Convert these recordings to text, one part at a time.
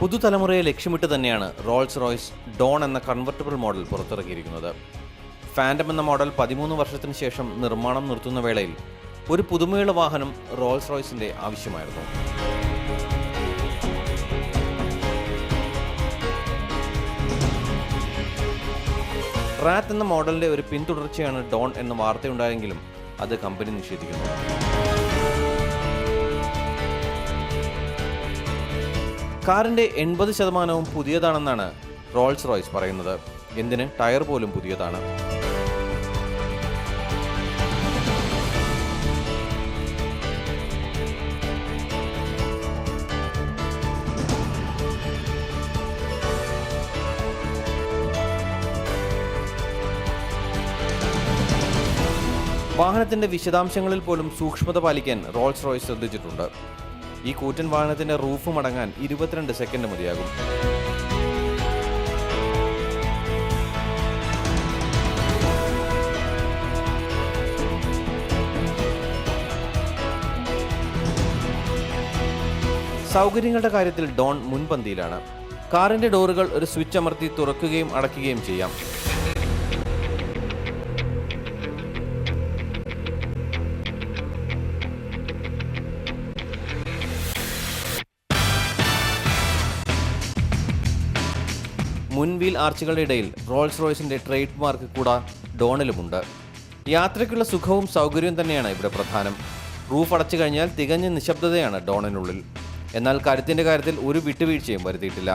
പുതുതലമുറയെ ലക്ഷ്യമിട്ട് തന്നെയാണ് Rolls Royce Don എന്ന കൺവെർട്ടിബിൾ മോഡൽ പുറത്തിറക്കിയിരിക്കുന്നത്. ഫാൻറ്റം എന്ന മോഡൽ 13 വർഷത്തിന് ശേഷം നിർമ്മാണം നിർത്തുന്ന വേളയിൽ ഒരു പുതുമയുള്ള വാഹനം റോൾസ് റോയ്സിന്റെ ആവശ്യമായിരുന്നു. റാത്ത് എന്ന മോഡലിന്റെ ഒരു പിന്തുടർച്ചയാണ് ഡോൺ എന്ന വാർത്തയുണ്ടായെങ്കിലും അത് കമ്പനി നിഷേധിക്കുന്നു. കാറിന്റെ 80% പുതിയതാണെന്നാണ് റോൾസ് റോയ്സ് പറയുന്നത്. എന്തിന് ടയർ പോലും പുതിയതാണ്. വാഹനത്തിന്റെ വിശദാംശങ്ങളിൽ പോലും സൂക്ഷ്മത പാലിക്കാൻ റോൾസ് റോയ്സ് ശ്രദ്ധിച്ചിട്ടുണ്ട്. ഈ കൂറ്റൻ വാഹനത്തിന്റെ റൂഫ് മടങ്ങാൻ 22 സെക്കൻഡ് മതിയാകും. സൗകര്യങ്ങളുടെ കാര്യത്തിൽ ഡോൺ മുൻപന്തിയിലാണ്. കാറിന്റെ ഡോറുകൾ ഒരു സ്വിച്ച് അമർത്തി തുറക്കുകയും അടയ്ക്കുകയും ചെയ്യാം. മുൻ വീൽ ആർച്ചുകളുടെ ഇടയിൽ റോൾസ് റോയ്സിന്റെ ട്രേഡ് മാർക്ക് കൂടാ ഡോണിലുമുണ്ട്. യാത്രയ്ക്കുള്ള സുഖവും സൗകര്യവും തന്നെയാണ് ഇവിടെ പ്രധാനം. റൂഫ് അടച്ചു കഴിഞ്ഞാൽ തികഞ്ഞ നിശബ്ദതയാണ് ഡോണിനുള്ളിൽ. എന്നാൽ കരുത്തിന്റെ കാര്യത്തിൽ ഒരു വിട്ടുവീഴ്ചയും വരുത്തിയിട്ടില്ല.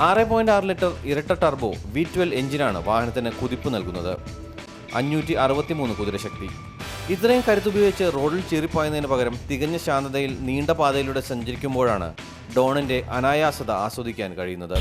.6 ലിറ്റർ ഇരട്ട ടർബോ V12 എഞ്ചിനാണ് വാഹനത്തിന് കുതിപ്പ് നൽകുന്നത്. 563 കുതിരശക്തി. ഇത്രയും കരുത്തുപയോഗിച്ച് റോഡിൽ ചീറിപ്പായുന്നതിന് പകരം തികഞ്ഞ ശാന്തതയിൽ നീണ്ട പാതയിലൂടെ സഞ്ചരിക്കുമ്പോഴാണ് ഡോണിന്റെ അനായാസത ആസ്വദിക്കാൻ കഴിയുന്നത്.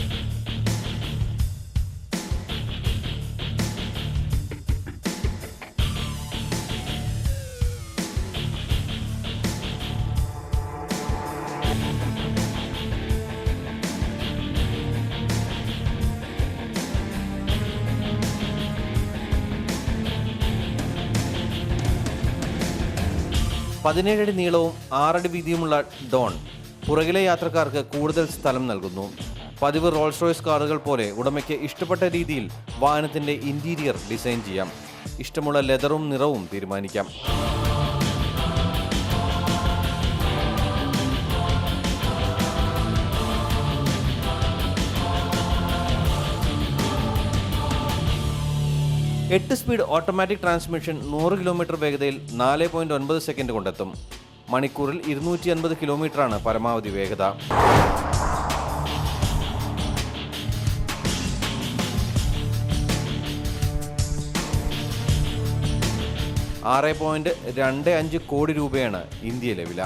.17 നീളവും 6 അടി വീതിയുമുള്ള ഡോൺ പുറകിലെ യാത്രക്കാർക്ക് കൂടുതൽ സ്ഥലം നൽകുന്നു. പതിവ് റോൾസ് റോയ്സ് കാറുകൾ പോലെ ഉടമയ്ക്ക് ഇഷ്ടപ്പെട്ട രീതിയിൽ വാഹനത്തിന്റെ ഇന്റീരിയർ ഡിസൈൻ ചെയ്യാം. ഇഷ്ടമുള്ള ലെതറും നിറവും തീരുമാനിക്കാം. എട്ട് സ്പീഡ് ഓട്ടോമാറ്റിക് ട്രാൻസ്മിഷൻ 100 കിലോമീറ്റർ വേഗതയിൽ 4.9 സെക്കൻഡ് കൊണ്ടെത്തും. മണിക്കൂറിൽ 250 കിലോമീറ്ററാണ് പരമാവധി വേഗത. $6.25 കോടി രൂപയാണ് ഇന്ത്യയിലെ വില.